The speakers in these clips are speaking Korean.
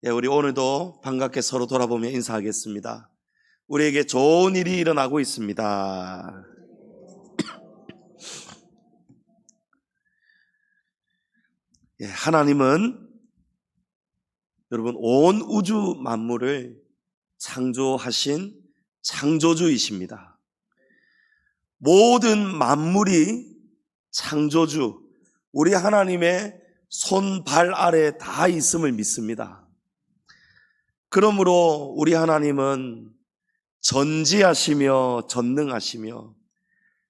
우리 오늘도 반갑게 서로 돌아보며 인사하겠습니다. 우리에게 좋은 일이 일어나고 있습니다. 하나님은 여러분 온 우주 만물을 창조하신 창조주이십니다. 모든 만물이 창조주, 우리 하나님의 손발 아래 다 있음을 믿습니다. 그러므로 우리 하나님은 전지하시며 전능하시며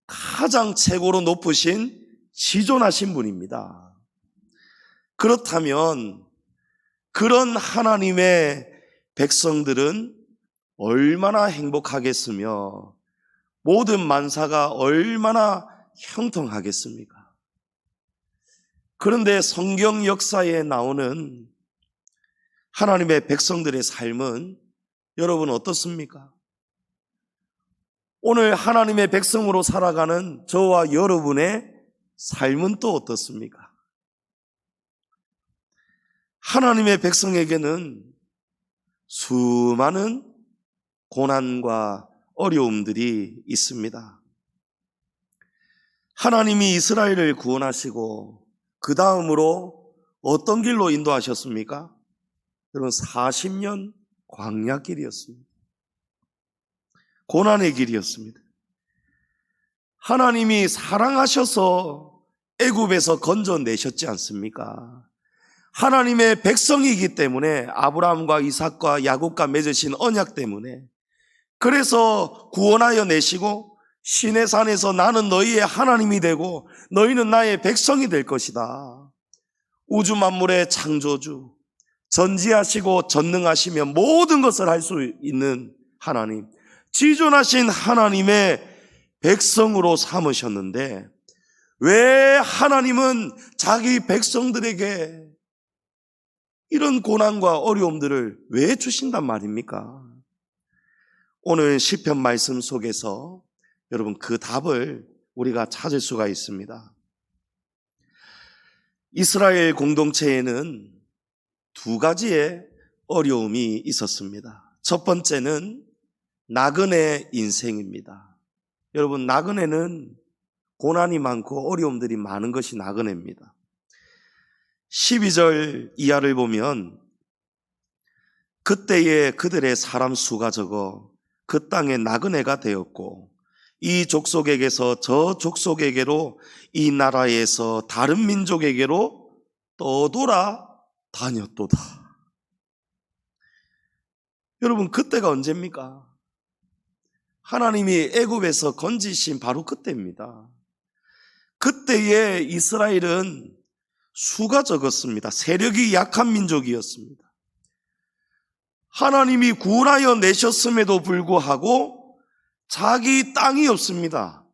가장 최고로 높으신 지존하신 분입니다. 그렇다면 그런 하나님의 백성들은 얼마나 행복하겠으며 모든 만사가 얼마나 형통하겠습니까? 그런데 성경 역사에 나오는 하나님의 백성들의 삶은 여러분 어떻습니까? 오늘 하나님의 백성으로 살아가는 저와 여러분의 삶은 또 어떻습니까? 하나님의 백성에게는 수많은 고난과 어려움들이 있습니다. 하나님이 이스라엘을 구원하시고 그 다음으로 어떤 길로 인도하셨습니까? 여러분 40년 광야 길이었습니다. 고난의 길이었습니다. 하나님이 사랑하셔서 애굽에서 건져내셨지 않습니까? 하나님의 백성이기 때문에 아브라함과 이삭과 야곱과 맺으신 언약 때문에 그래서 구원하여 내시고 시내산에서 나는 너희의 하나님이 되고 너희는 나의 백성이 될 것이다. 우주 만물의 창조주, 전지하시고 전능하시며 모든 것을 할 수 있는 하나님, 지존하신 하나님의 백성으로 삼으셨는데 왜 하나님은 자기 백성들에게 이런 고난과 어려움들을 왜 주신단 말입니까? 오늘 시편 말씀 속에서 여러분 그 답을 우리가 찾을 수가 있습니다. 이스라엘 공동체에는 두 가지의 어려움이 있었습니다. 첫 번째는 나그네 인생입니다. 여러분 나그네는 고난이 많고 어려움들이 많은 것이 나그네입니다. 12절 이하를 보면 그때에 그들의 사람 수가 적어 그 땅에 나그네가 되었고 이 족속에게서 저 족속에게로 이 나라에서 다른 민족에게로 떠돌아 다녔도다. 여러분 그때가 언제입니까? 하나님이 애굽에서 건지신 바로 그때입니다. 그때에 이스라엘은 수가 적었습니다. 세력이 약한 민족이었습니다. 하나님이 구원하여 내셨음에도 불구하고 자기 땅이 없습니다.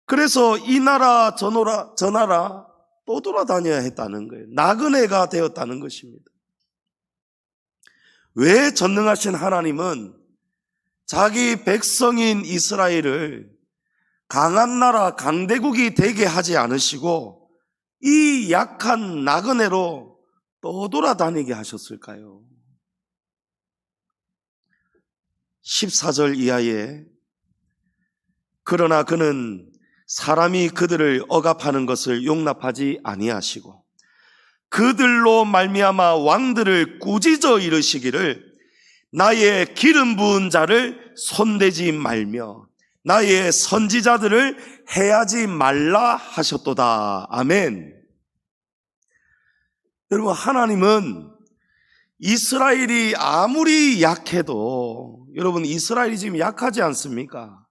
그래서 이 나라 저 나라 또 돌아다녀야 했다는 거예요. 나그네가 되었다는 것입니다. 왜 전능하신 하나님은 자기 백성인 이스라엘을 강한 나라 강대국이 되게 하지 않으시고 이 약한 나그네로 떠돌아다니게 하셨을까요? 14절 이하에 그러나 그는 사람이 그들을 억압하는 것을 용납하지 아니하시고 그들로 말미암아 왕들을 꾸짖어 이르시기를 나의 기름 부은 자를 손대지 말며 나의 선지자들을 해하지 말라 하셨도다. 아멘. 여러분 하나님은 이스라엘이 아무리 약해도 여러분 이스라엘이 지금 약하지 않습니까?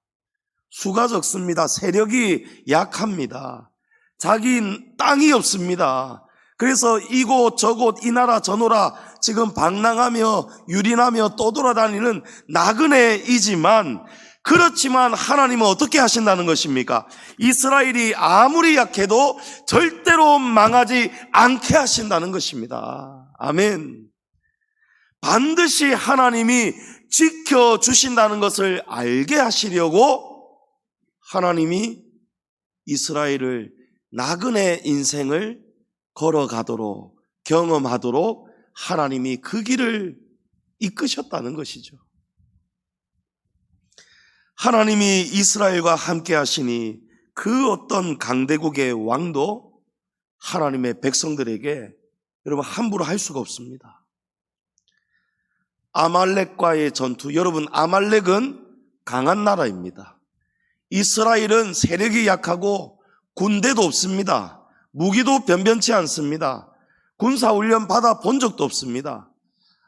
수가 적습니다. 세력이 약합니다. 자기 땅이 없습니다. 그래서 이곳 저곳 이 나라 저 나라 지금 방랑하며 유린하며 떠돌아다니는 나그네이지만 그렇지만 하나님은 어떻게 하신다는 것입니까? 이스라엘이 아무리 약해도 절대로 망하지 않게 하신다는 것입니다. 아멘. 반드시 하나님이 지켜주신다는 것을 알게 하시려고 하나님이 이스라엘을 나그네 인생을 걸어가도록 경험하도록 하나님이 그 길을 이끄셨다는 것이죠. 하나님이 이스라엘과 함께 하시니 그 어떤 강대국의 왕도 하나님의 백성들에게 여러분 함부로 할 수가 없습니다. 아말렉과의 전투, 여러분 아말렉은 강한 나라입니다. 이스라엘은 세력이 약하고 군대도 없습니다. 무기도 변변치 않습니다. 군사훈련 받아본 적도 없습니다.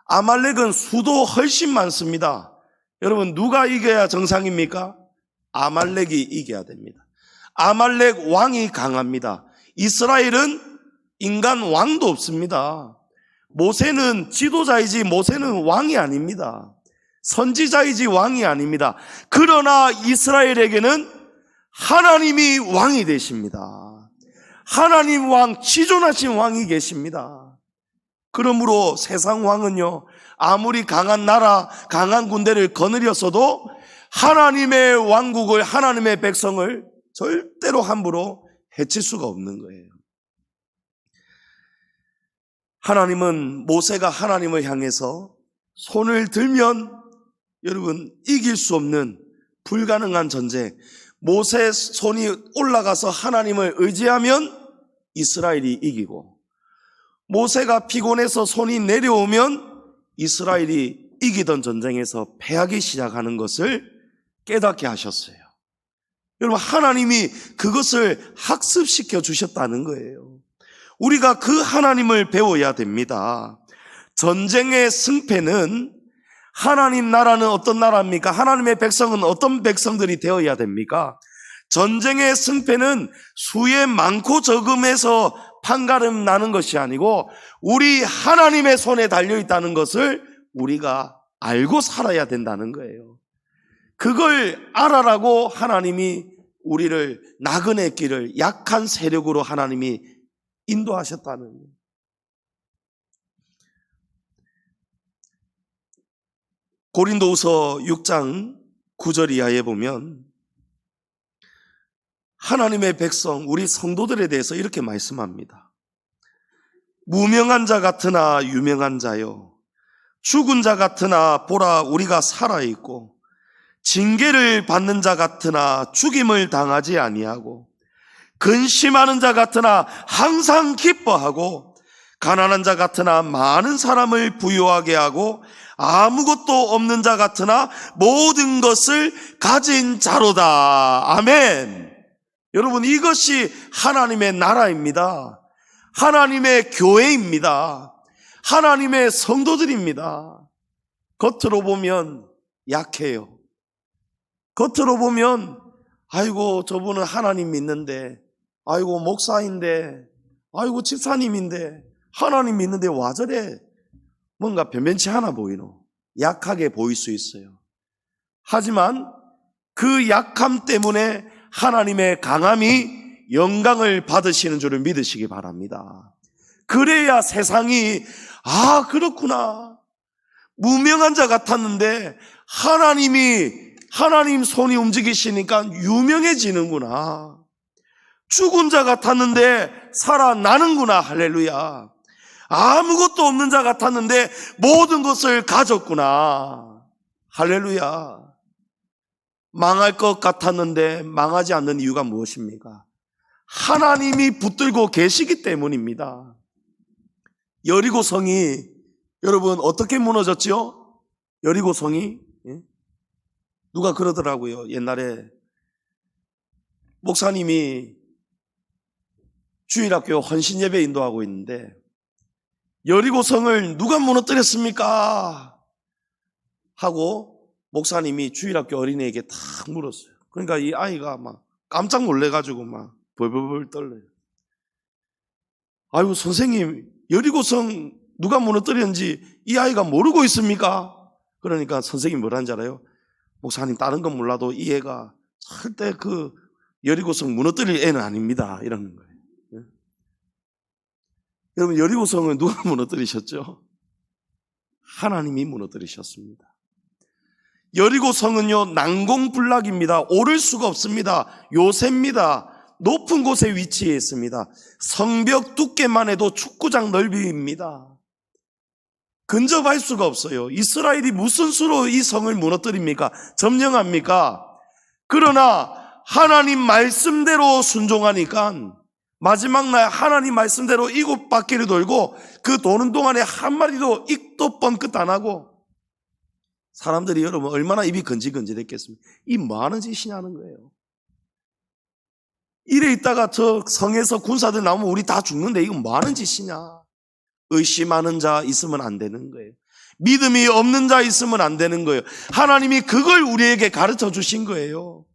아말렉은 수도 훨씬 많습니다. 여러분 누가 이겨야 정상입니까? 아말렉이 이겨야 됩니다. 아말렉 왕이 강합니다. 이스라엘은 인간 왕도 없습니다. 모세는 지도자이지 모세는 왕이 아닙니다. 선지자이지 왕이 아닙니다. 그러나 이스라엘에게는 하나님이 왕이 되십니다. 하나님 왕, 지존하신 왕이 계십니다. 그러므로 세상 왕은요, 아무리 강한 나라, 강한 군대를 거느렸어도 하나님의 왕국을, 하나님의 백성을 절대로 함부로 해칠 수가 없는 거예요. 하나님은 모세가 하나님을 향해서 손을 들면 여러분 이길 수 없는 불가능한 전쟁, 모세 손이 올라가서 하나님을 의지하면 이스라엘이 이기고, 모세가 피곤해서 손이 내려오면 이스라엘이 이기던 전쟁에서 패하기 시작하는 것을 깨닫게 하셨어요. 여러분 하나님이 그것을 학습시켜 주셨다는 거예요. 우리가 그 하나님을 배워야 됩니다. 전쟁의 승패는, 하나님 나라는 어떤 나라입니까? 하나님의 백성은 어떤 백성들이 되어야 됩니까? 전쟁의 승패는 수의 많고 적음에서 판가름 나는 것이 아니고 우리 하나님의 손에 달려있다는 것을 우리가 알고 살아야 된다는 거예요. 그걸 알아라고 하나님이 우리를 나그네 길을 약한 세력으로 하나님이 인도하셨다는 거예요. 고린도후서 6장 9절 이하에 보면 하나님의 백성, 우리 성도들에 대해서 이렇게 말씀합니다. 무명한 자 같으나 유명한 자요, 죽은 자 같으나 보라 우리가 살아있고, 징계를 받는 자 같으나 죽임을 당하지 아니하고, 근심하는 자 같으나 항상 기뻐하고, 가난한 자 같으나 많은 사람을 부유하게 하고, 아무것도 없는 자 같으나 모든 것을 가진 자로다. 아멘. 여러분 이것이 하나님의 나라입니다. 하나님의 교회입니다. 하나님의 성도들입니다. 겉으로 보면 약해요. 겉으로 보면 아이고 저분은 하나님 믿는데, 아이고 목사인데, 아이고 집사님인데, 하나님 믿는데 와 저래 뭔가 변변치 않아 보이노, 약하게 보일 수 있어요. 하지만 그 약함 때문에 하나님의 강함이 영광을 받으시는 줄을 믿으시기 바랍니다. 그래야 세상이 아 그렇구나, 무명한 자 같았는데 하나님 손이 움직이시니까 유명해지는구나, 죽은 자 같았는데 살아나는구나, 할렐루야. 아무것도 없는 자 같았는데 모든 것을 가졌구나, 할렐루야. 망할 것 같았는데 망하지 않는 이유가 무엇입니까? 하나님이 붙들고 계시기 때문입니다. 여리고성이 여러분 어떻게 무너졌죠? 여리고성이, 누가 그러더라고요. 옛날에 목사님이 주일학교 헌신예배 인도하고 있는데 여리고성을 누가 무너뜨렸습니까? 하고 목사님이 주일학교 어린이에게 탁 물었어요. 그러니까 이 아이가 막 깜짝 놀래가지고 막 벌벌벌 떨려요. 아이고 선생님, 여리고성 누가 무너뜨렸는지 이 아이가 모르고 있습니까? 그러니까 선생님이 뭐라는지 알아요? 목사님 다른 건 몰라도 이 애가 절대 그 여리고성 무너뜨릴 애는 아닙니다, 이러는 거예요. 여러분 여리고성을 누가 무너뜨리셨죠? 하나님이 무너뜨리셨습니다. 여리고성은요 난공불락입니다. 오를 수가 없습니다. 요새입니다. 높은 곳에 위치해 있습니다. 성벽 두께만 해도 축구장 넓이입니다. 근접할 수가 없어요. 이스라엘이 무슨 수로 이 성을 무너뜨립니까? 점령합니까? 그러나 하나님 말씀대로 순종하니까 마지막 날 하나님 말씀대로 이곳 바퀴를 돌고 그 도는 동안에 한 마리도 입도 뻥끗 안 하고 사람들이 여러분 얼마나 입이 건질건질했겠습니까? 이 뭐하는 짓이냐는 거예요. 이래 있다가 저 성에서 군사들 나오면 우리 다 죽는데 이건 뭐하는 짓이냐. 의심하는 자 있으면 안 되는 거예요. 믿음이 없는 자 있으면 안 되는 거예요. 하나님이 그걸 우리에게 가르쳐 주신 거예요.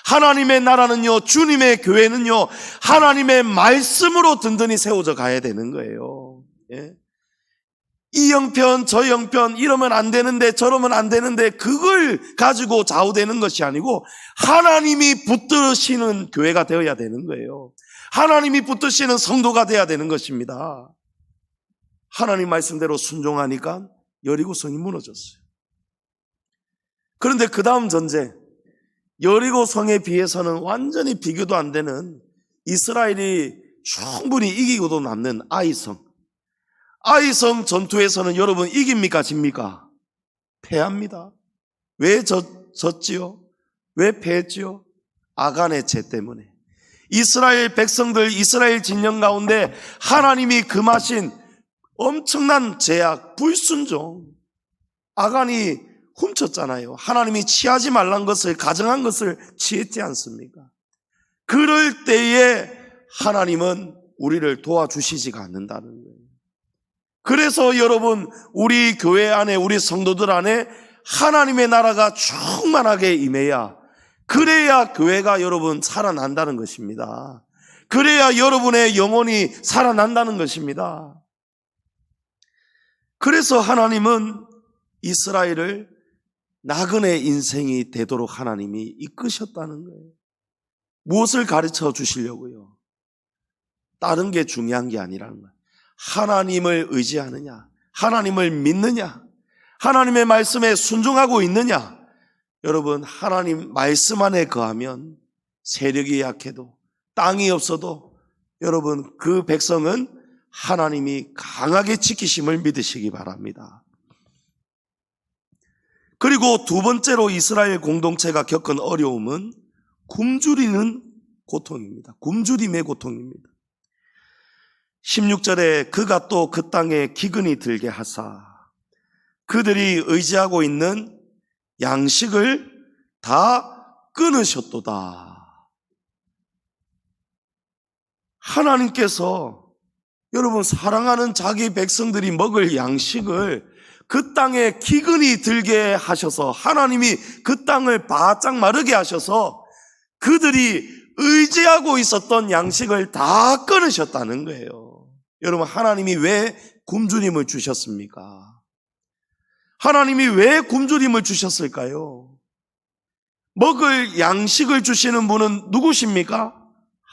하나님의 나라는요, 주님의 교회는요, 하나님의 말씀으로 든든히 세워져 가야 되는 거예요. 예? 이 형편, 저 형편, 이러면 안 되는데, 저러면 안 되는데, 그걸 가지고 좌우되는 것이 아니고, 하나님이 붙드시는 교회가 되어야 되는 거예요. 하나님이 붙드시는 성도가 되어야 되는 것입니다. 하나님 말씀대로 순종하니까 여리고성이 무너졌어요. 그런데 그 다음 전쟁, 여리고성에 비해서는 완전히 비교도 안 되는 이스라엘이 충분히 이기고도 남는 아이성. 아이성 전투에서는 여러분 이깁니까 집니까? 패합니다. 왜 졌지요? 왜 패했지요? 아간의 죄 때문에. 이스라엘 백성들, 이스라엘 진영 가운데 하나님이 금하신 엄청난 제약, 불순종. 아간이 훔쳤잖아요. 하나님이 취하지 말란 것을, 가정한 것을 취했지 않습니까? 그럴 때에 하나님은 우리를 도와주시지가 않는다는 거예요. 그래서 여러분, 우리 교회 안에, 우리 성도들 안에 하나님의 나라가 충만하게 임해야, 그래야 교회가 여러분 살아난다는 것입니다. 그래야 여러분의 영혼이 살아난다는 것입니다. 그래서 하나님은 이스라엘을 나그네 인생이 되도록 하나님이 이끄셨다는 거예요. 무엇을 가르쳐 주시려고요? 다른 게 중요한 게 아니라는 거예요. 하나님을 의지하느냐, 하나님을 믿느냐, 하나님의 말씀에 순종하고 있느냐. 여러분, 하나님 말씀 안에 거하면 세력이 약해도 땅이 없어도 여러분 그 백성은 하나님이 강하게 지키심을 믿으시기 바랍니다. 그리고 두 번째로 이스라엘 공동체가 겪은 어려움은 굶주리는 고통입니다. 굶주림의 고통입니다. 16절에 그가 또 그 땅에 기근이 들게 하사 그들이 의지하고 있는 양식을 다 끊으셨도다. 하나님께서 여러분 사랑하는 자기 백성들이 먹을 양식을 그 땅에 기근이 들게 하셔서 하나님이 그 땅을 바짝 마르게 하셔서 그들이 의지하고 있었던 양식을 다 끊으셨다는 거예요. 여러분 하나님이 왜 굶주림을 주셨습니까? 하나님이 왜 굶주림을 주셨을까요? 먹을 양식을 주시는 분은 누구십니까?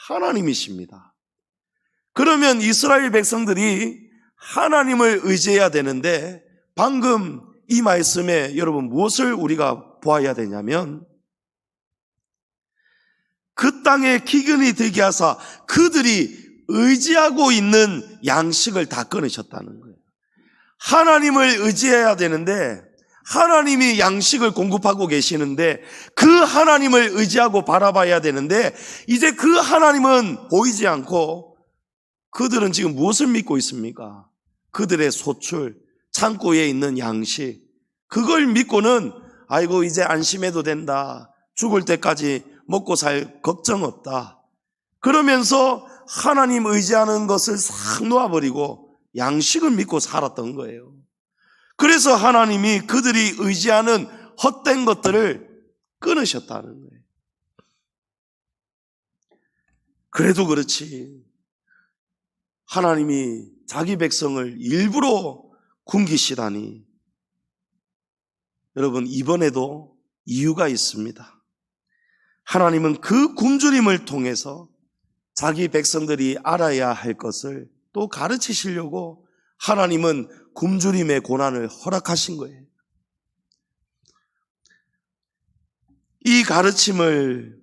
하나님이십니다. 그러면 이스라엘 백성들이 하나님을 의지해야 되는데 방금 이 말씀에 여러분 무엇을 우리가 보아야 되냐면 그 땅에 기근이 들게 하사 그들이 의지하고 있는 양식을 다 끊으셨다는 거예요. 하나님을 의지해야 되는데 하나님이 양식을 공급하고 계시는데 그 하나님을 의지하고 바라봐야 되는데 이제 그 하나님은 보이지 않고 그들은 지금 무엇을 믿고 있습니까? 그들의 소출, 창고에 있는 양식, 그걸 믿고는 아이고 이제 안심해도 된다, 죽을 때까지 먹고 살 걱정 없다, 그러면서 하나님 의지하는 것을 싹 놓아버리고 양식을 믿고 살았던 거예요. 그래서 하나님이 그들이 의지하는 헛된 것들을 끊으셨다는 거예요. 그래도 그렇지 하나님이 자기 백성을 일부러 굶기시다니. 여러분 이번에도 이유가 있습니다. 하나님은 그 굶주림을 통해서 자기 백성들이 알아야 할 것을 또 가르치시려고 하나님은 굶주림의 고난을 허락하신 거예요. 이 가르침을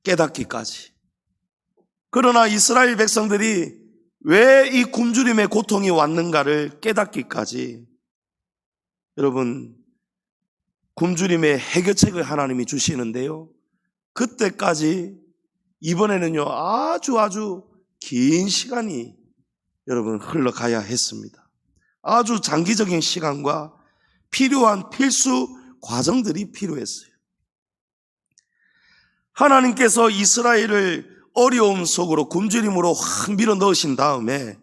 깨닫기까지. 그러나 이스라엘 백성들이 왜 이 굶주림의 고통이 왔는가를 깨닫기까지 여러분 굶주림의 해결책을 하나님이 주시는데요, 그때까지 이번에는요 아주 긴 시간이 여러분 흘러가야 했습니다. 아주 장기적인 시간과 필요한 필수 과정들이 필요했어요. 하나님께서 이스라엘을 어려움 속으로 굶주림으로 확 밀어 넣으신 다음에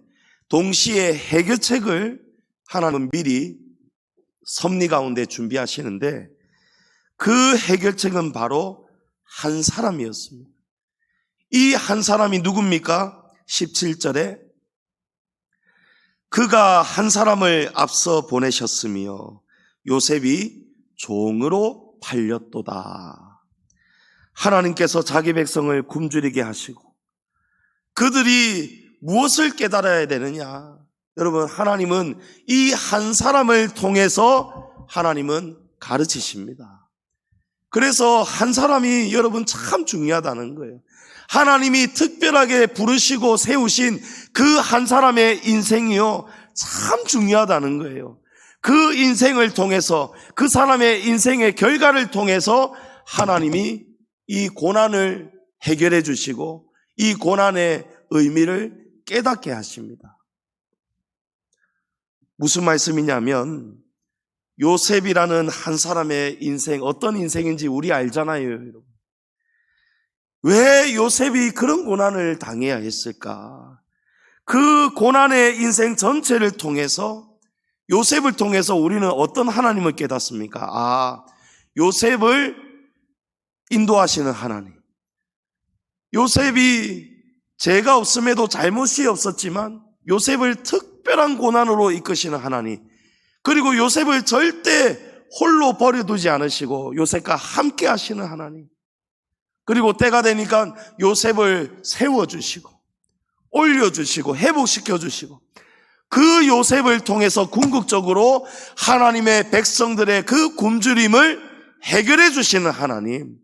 동시에 해결책을 하나님은 미리 섭리 가운데 준비하시는데, 그 해결책은 바로 한 사람이었습니다. 이 한 사람이 누굽니까? 17절에 그가 한 사람을 앞서 보내셨으며 요셉이 종으로 팔렸도다. 하나님께서 자기 백성을 굶주리게 하시고 그들이 무엇을 깨달아야 되느냐? 여러분, 하나님은 이 한 사람을 통해서 하나님은 가르치십니다. 그래서 한 사람이 여러분 참 중요하다는 거예요. 하나님이 특별하게 부르시고 세우신 그 한 사람의 인생이요 참 중요하다는 거예요. 그 인생을 통해서, 그 사람의 인생의 결과를 통해서 하나님이 이 고난을 해결해 주시고 이 고난의 의미를 깨닫게 하십니다. 무슨 말씀이냐면, 요셉이라는 한 사람의 인생, 어떤 인생인지 우리 알잖아요, 여러분. 왜 요셉이 그런 고난을 당해야 했을까? 그 고난의 인생 전체를 통해서, 요셉을 통해서 우리는 어떤 하나님을 깨닫습니까? 요셉을 인도하시는 하나님. 요셉이 죄가 없음에도 잘못이 없었지만 요셉을 특별한 고난으로 이끄시는 하나님, 그리고 요셉을 절대 홀로 버려두지 않으시고 요셉과 함께 하시는 하나님, 그리고 때가 되니까 요셉을 세워주시고 올려주시고 회복시켜주시고 그 요셉을 통해서 궁극적으로 하나님의 백성들의 그 굶주림을 해결해 주시는 하나님,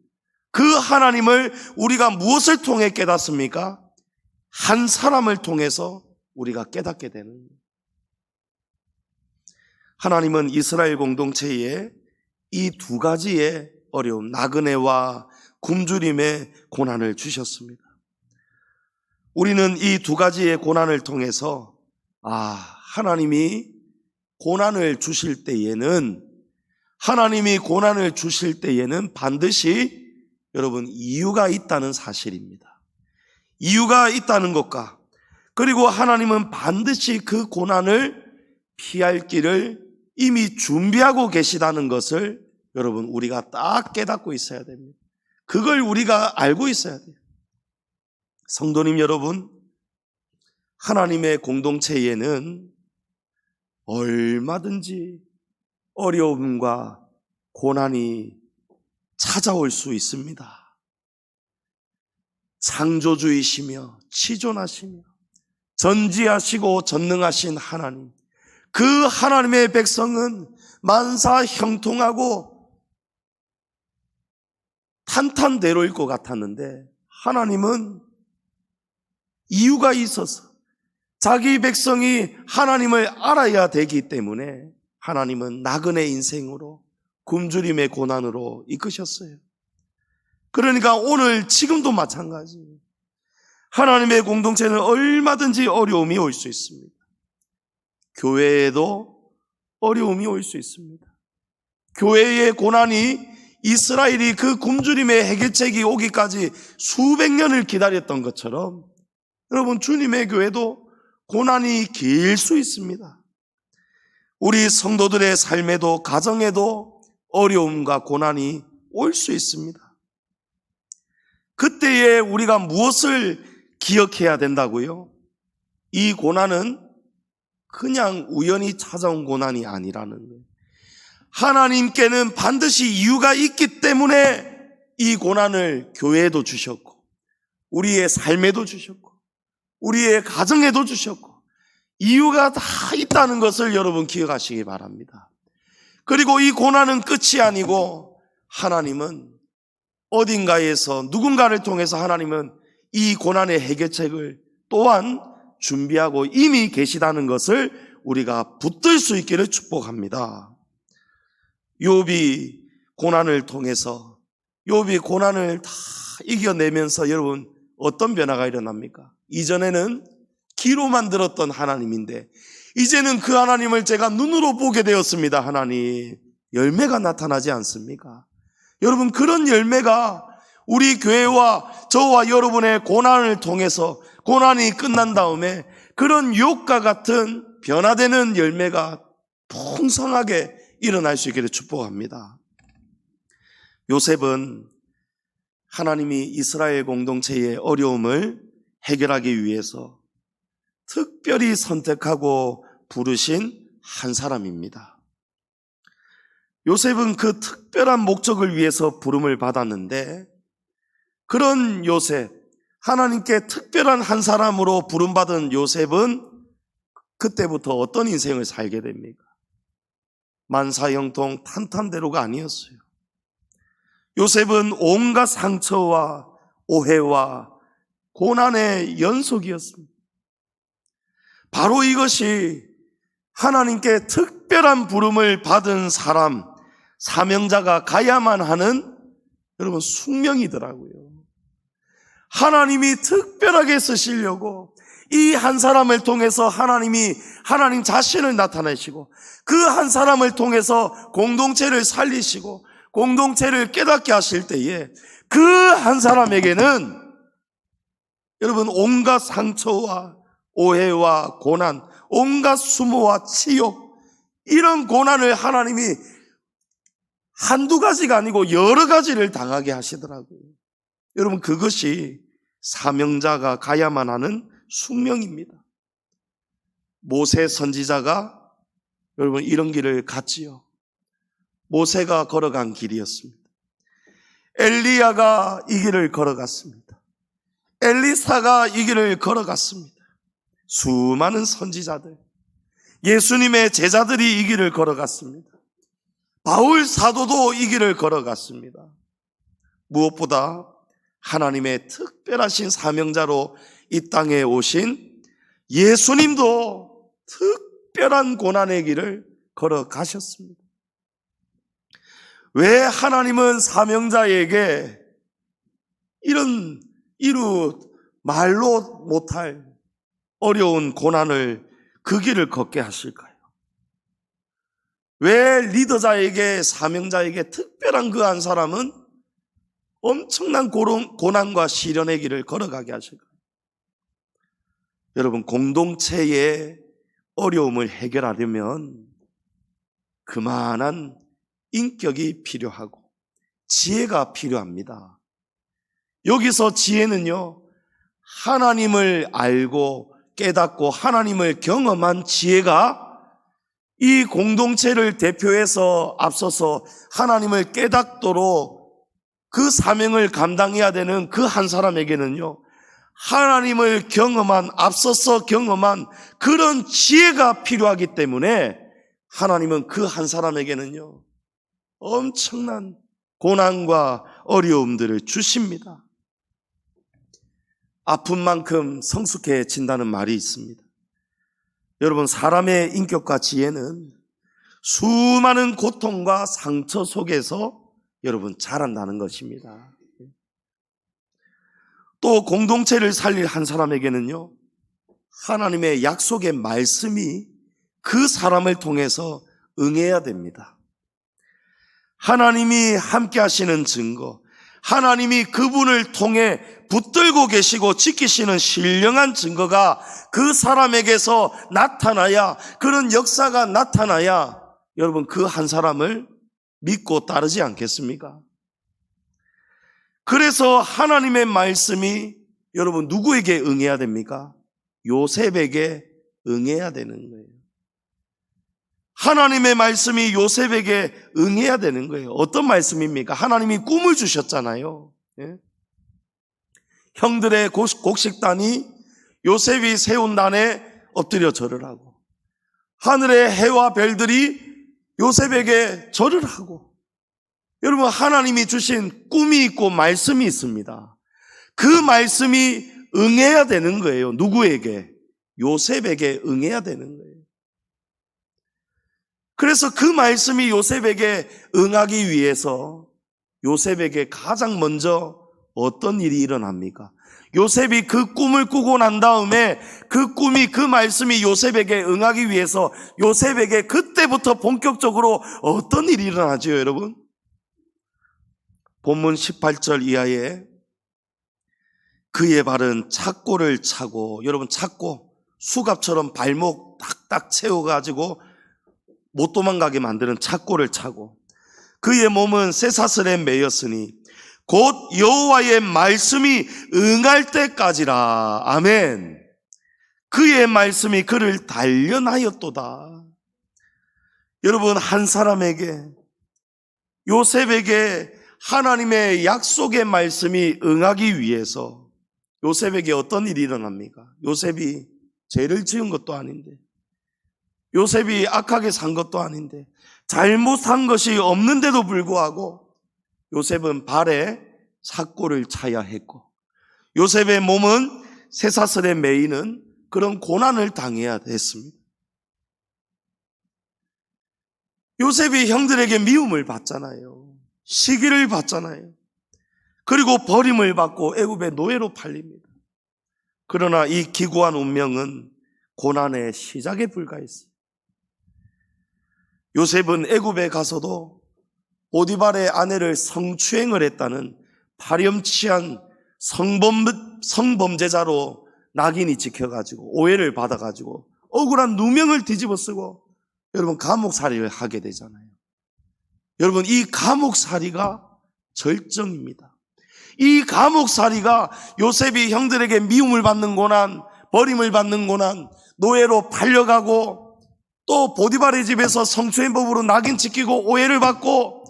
그 하나님을 우리가 무엇을 통해 깨닫습니까? 한 사람을 통해서 우리가 깨닫게 되는 거예요. 하나님은 이스라엘 공동체에 이 두 가지의 어려움, 나그네와 굶주림의 고난을 주셨습니다. 우리는 이 두 가지의 고난을 통해서 하나님이 고난을 주실 때에는 반드시 여러분 이유가 있다는 사실입니다. 이유가 있다는 것과, 그리고 하나님은 반드시 그 고난을 피할 길을 이미 준비하고 계시다는 것을 여러분 우리가 딱 깨닫고 있어야 됩니다. 그걸 우리가 알고 있어야 돼요. 성도님 여러분, 하나님의 공동체에는 얼마든지 어려움과 고난이 찾아올 수 있습니다. 창조주이시며 치존하시며 전지하시고 전능하신 하나님, 그 하나님의 백성은 만사 형통하고 탄탄대로일 것 같았는데, 하나님은 이유가 있어서 자기 백성이 하나님을 알아야 되기 때문에 하나님은 나그네 인생으로 굶주림의 고난으로 이끄셨어요. 그러니까 오늘 지금도 마찬가지예요. 하나님의 공동체는 얼마든지 어려움이 올 수 있습니다. 교회에도 어려움이 올 수 있습니다. 교회의 고난이 이스라엘이 그 굶주림의 해결책이 오기까지 수백 년을 기다렸던 것처럼 여러분 주님의 교회도 고난이 길 수 있습니다. 우리 성도들의 삶에도 가정에도 어려움과 고난이 올 수 있습니다. 그때에 우리가 무엇을 기억해야 된다고요? 이 고난은 그냥 우연히 찾아온 고난이 아니라는 거예요. 하나님께는 반드시 이유가 있기 때문에 이 고난을 교회에도 주셨고 우리의 삶에도 주셨고 우리의 가정에도 주셨고 이유가 다 있다는 것을 여러분 기억하시기 바랍니다. 그리고 이 고난은 끝이 아니고 하나님은 어딘가에서 누군가를 통해서 하나님은 이 고난의 해결책을 또한 준비하고 이미 계시다는 것을 우리가 붙들 수 있기를 축복합니다. 욥이 고난을 통해서 욥이 고난을 다 이겨내면서 여러분 어떤 변화가 일어납니까? 이전에는 귀로만 들었던 하나님인데 이제는 그 하나님을 제가 눈으로 보게 되었습니다. 하나님, 열매가 나타나지 않습니까? 여러분, 그런 열매가 우리 교회와 저와 여러분의 고난을 통해서 고난이 끝난 다음에 그런 욥과 같은 변화되는 열매가 풍성하게 일어날 수 있기를 축복합니다. 요셉은 하나님이 이스라엘 공동체의 어려움을 해결하기 위해서 특별히 선택하고 부르신 한 사람입니다. 요셉은 그 특별한 목적을 위해서 부름을 받았는데 그런 요셉, 하나님께 특별한 한 사람으로 부름받은 요셉은 그때부터 어떤 인생을 살게 됩니까? 만사형통 탄탄대로가 아니었어요. 요셉은 온갖 상처와 오해와 고난의 연속이었습니다. 바로 이것이 하나님께 특별한 부름을 받은 사람, 사명자가 가야만 하는 여러분 숙명이더라고요. 하나님이 특별하게 쓰시려고 이 한 사람을 통해서 하나님 자신을 나타내시고 그 한 사람을 통해서 공동체를 살리시고 공동체를 깨닫게 하실 때에 그 한 사람에게는 여러분 온갖 상처와 오해와 고난, 온갖 수모와 치욕, 이런 고난을 하나님이 한두 가지가 아니고 여러 가지를 당하게 하시더라고요. 여러분, 그것이 사명자가 가야만 하는 숙명입니다. 모세 선지자가 여러분 이런 길을 갔지요. 모세가 걸어간 길이었습니다. 엘리야가 이 길을 걸어갔습니다. 엘리사가 이 길을 걸어갔습니다. 수많은 선지자들, 예수님의 제자들이 이 길을 걸어갔습니다. 바울 사도도 이 길을 걸어갔습니다. 무엇보다 하나님의 특별하신 사명자로 이 땅에 오신 예수님도 특별한 고난의 길을 걸어가셨습니다. 왜 하나님은 사명자에게 이루 말로 못할 어려운 고난을 그 길을 걷게 하실까요? 왜 리더자에게, 사명자에게 특별한 그 한 사람은 엄청난 고난과 시련의 길을 걸어가게 하실까요? 여러분, 공동체의 어려움을 해결하려면 그만한 인격이 필요하고 지혜가 필요합니다. 여기서 지혜는요, 하나님을 알고 깨닫고 하나님을 경험한 지혜가 이 공동체를 대표해서 앞서서 하나님을 깨닫도록 그 사명을 감당해야 되는 그 한 사람에게는요, 하나님을 앞서서 경험한 그런 지혜가 필요하기 때문에 하나님은 그 한 사람에게는요, 엄청난 고난과 어려움들을 주십니다. 아픈 만큼 성숙해진다는 말이 있습니다. 여러분, 사람의 인격과 지혜는 수많은 고통과 상처 속에서 여러분 자란다는 것입니다. 또 공동체를 살릴 한 사람에게는요, 하나님의 약속의 말씀이 그 사람을 통해서 응해야 됩니다. 하나님이 함께 하시는 증거, 하나님이 그분을 통해 붙들고 계시고 지키시는 신령한 증거가 그 사람에게서 나타나야, 그런 역사가 나타나야 여러분 그 한 사람을 믿고 따르지 않겠습니까? 그래서 하나님의 말씀이 여러분 누구에게 응해야 됩니까? 요셉에게 응해야 되는 거예요. 하나님의 말씀이 요셉에게 응해야 되는 거예요. 어떤 말씀입니까? 하나님이 꿈을 주셨잖아요. 예? 형들의 곡식단이 요셉이 세운 단에 엎드려 절을 하고, 하늘의 해와 별들이 요셉에게 절을 하고, 여러분 하나님이 주신 꿈이 있고 말씀이 있습니다. 그 말씀이 응해야 되는 거예요. 누구에게? 요셉에게 응해야 되는 거예요. 그래서 그 말씀이 요셉에게 응하기 위해서 요셉에게 가장 먼저 어떤 일이 일어납니까? 요셉이 그 꿈을 꾸고 난 다음에 그 말씀이 요셉에게 응하기 위해서 요셉에게 그때부터 본격적으로 어떤 일이 일어나죠, 여러분? 본문 18절 이하에 그의 발은 착고를 차고, 여러분 착고, 수갑처럼 발목 딱딱 채워가지고 못 도망가게 만드는 착고를 차고, 그의 몸은 쇠사슬에 매였으니 곧 여호와의 말씀이 응할 때까지라. 아멘. 그의 말씀이 그를 단련하였도다. 여러분, 한 사람에게, 요셉에게 하나님의 약속의 말씀이 응하기 위해서 요셉에게 어떤 일이 일어납니까? 요셉이 죄를 지은 것도 아닌데, 요셉이 악하게 산 것도 아닌데, 잘못한 것이 없는데도 불구하고 요셉은 발에 삭고를 차야 했고, 요셉의 몸은 쇠사슬에 매이는 그런 고난을 당해야 했습니다. 요셉이 형들에게 미움을 받잖아요. 시기를 받잖아요. 그리고 버림을 받고 애굽의 노예로 팔립니다. 그러나 이 기구한 운명은 고난의 시작에 불과했어요. 요셉은 애굽에 가서도 보디발의 아내를 성추행을 했다는 파렴치한 성범죄자로 낙인이 찍혀가지고 오해를 받아가지고 억울한 누명을 뒤집어 쓰고 여러분 감옥살이를 하게 되잖아요. 여러분, 이 감옥살이가 절정입니다. 이 감옥살이가 요셉이 형들에게 미움을 받는 고난, 버림을 받는 고난, 노예로 팔려가고 또 보디발의 집에서 성추행법으로 낙인 찍히고 오해를 받고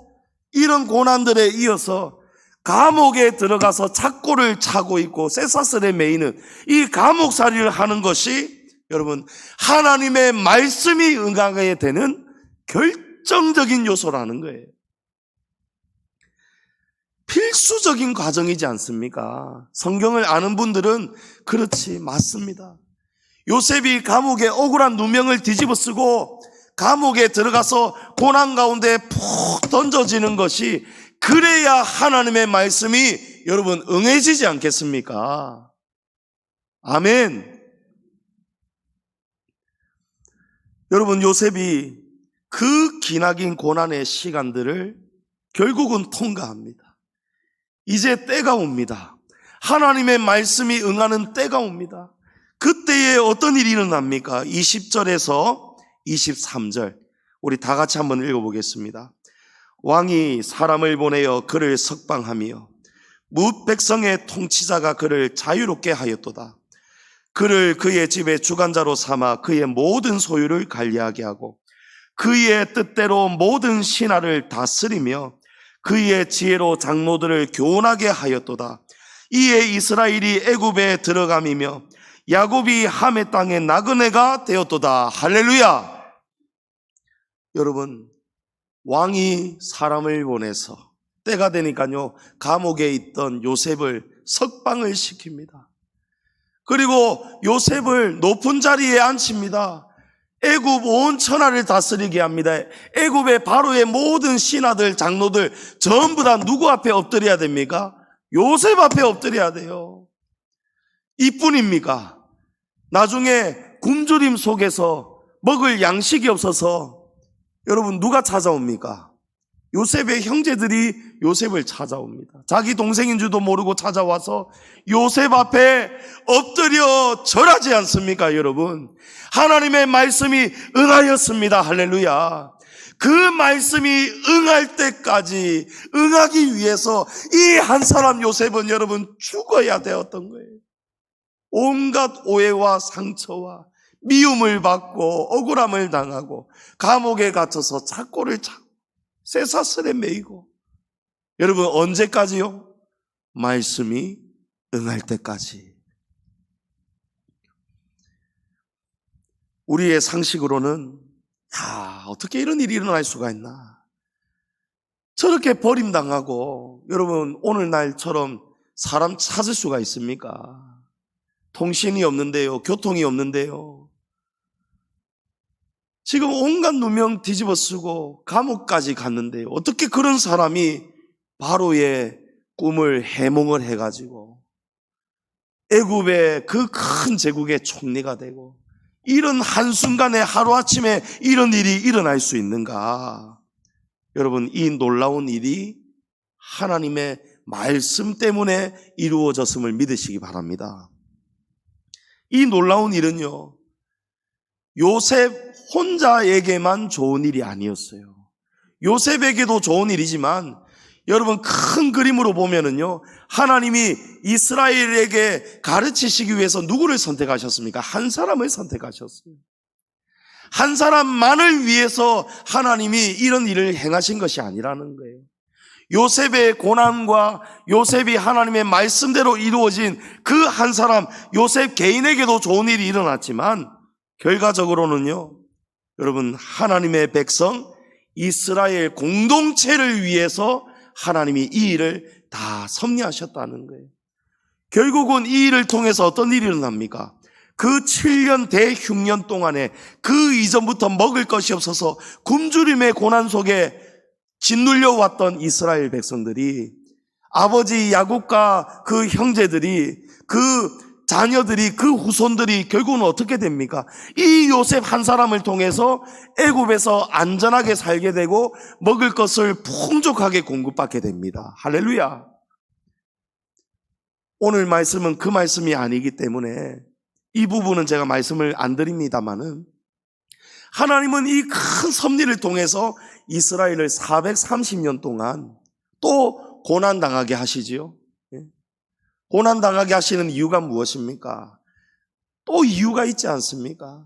이런 고난들에 이어서 감옥에 들어가서 착고를 차고 있고 쇠사슬에 매이는 이 감옥살이를 하는 것이 여러분 하나님의 말씀이 응하게 되는 결정적인 요소라는 거예요. 필수적인 과정이지 않습니까? 성경을 아는 분들은 그렇지, 맞습니다. 요셉이 감옥에 억울한 누명을 뒤집어 쓰고 감옥에 들어가서 고난 가운데 푹 던져지는 것이 그래야 하나님의 말씀이 여러분 응해지지 않겠습니까? 아멘. 여러분, 요셉이 그 기나긴 고난의 시간들을 결국은 통과합니다. 이제 때가 옵니다. 하나님의 말씀이 응하는 때가 옵니다. 그때에 어떤 일이 일어납니까? 20절에서 23절 우리 다 같이 한번 읽어보겠습니다. 왕이 사람을 보내어 그를 석방하며 뭇 백성의 통치자가 그를 자유롭게 하였도다. 그를 그의 집의 주관자로 삼아 그의 모든 소유를 관리하게 하고 그의 뜻대로 모든 신하를 다스리며 그의 지혜로 장로들을 교훈하게 하였도다. 이에 이스라엘이 애굽에 들어감이며 야곱이 함의 땅의 나그네가 되었도다. 할렐루야. 여러분, 왕이 사람을 보내서 때가 되니까요 감옥에 있던 요셉을 석방을 시킵니다. 그리고 요셉을 높은 자리에 앉힙니다. 애굽 온 천하를 다스리게 합니다. 애굽의 바로의 모든 신하들, 장로들 전부 다 누구 앞에 엎드려야 됩니까? 요셉 앞에 엎드려야 돼요. 이뿐입니까? 나중에 굶주림 속에서 먹을 양식이 없어서 여러분 누가 찾아옵니까? 요셉의 형제들이 요셉을 찾아옵니다. 자기 동생인 줄도 모르고 찾아와서 요셉 앞에 엎드려 절하지 않습니까, 여러분? 하나님의 말씀이 응하였습니다. 할렐루야. 그 말씀이 응할 때까지 응하기 위해서 이 한 사람 요셉은 여러분 죽어야 되었던 거예요. 온갖 오해와 상처와 미움을 받고 억울함을 당하고 감옥에 갇혀서 착고를 차고 쇠사슬에 매이고 여러분 언제까지요? 말씀이 응할 때까지. 우리의 상식으로는 어떻게 이런 일이 일어날 수가 있나, 저렇게 버림당하고 여러분 오늘날처럼 사람 찾을 수가 있습니까? 통신이 없는데요, 교통이 없는데요, 지금 온갖 누명 뒤집어 쓰고 감옥까지 갔는데 어떻게 그런 사람이 바로의 꿈을 해몽을 해가지고 애굽의 그 큰 제국의 총리가 되고 이런 한순간에 하루아침에 이런 일이 일어날 수 있는가? 여러분, 이 놀라운 일이 하나님의 말씀 때문에 이루어졌음을 믿으시기 바랍니다. 이 놀라운 일은요, 요셉 혼자에게만 좋은 일이 아니었어요. 요셉에게도 좋은 일이지만 여러분, 큰 그림으로 보면은요, 하나님이 이스라엘에게 가르치시기 위해서 누구를 선택하셨습니까? 한 사람을 선택하셨어요. 한 사람만을 위해서 하나님이 이런 일을 행하신 것이 아니라는 거예요. 요셉의 고난과 요셉이 하나님의 말씀대로 이루어진 그 한 사람, 요셉 개인에게도 좋은 일이 일어났지만 결과적으로는요, 여러분, 하나님의 백성 이스라엘 공동체를 위해서 하나님이 이 일을 다 섭리하셨다는 거예요. 결국은 이 일을 통해서 어떤 일이 일어납니까? 그 7년 대흉년 동안에 그 이전부터 먹을 것이 없어서 굶주림의 고난 속에 짓눌려 왔던 이스라엘 백성들이, 아버지 야곱과 그 형제들이, 그 자녀들이, 그 후손들이 결국은 어떻게 됩니까? 이 요셉 한 사람을 통해서 애굽에서 안전하게 살게 되고 먹을 것을 풍족하게 공급받게 됩니다. 할렐루야. 오늘 말씀은 그 말씀이 아니기 때문에 이 부분은 제가 말씀을 안 드립니다만은, 하나님은 이 큰 섭리를 통해서 이스라엘을 430년 동안 또 고난당하게 하시지요. 고난당하게 하시는 이유가 무엇입니까? 또 이유가 있지 않습니까?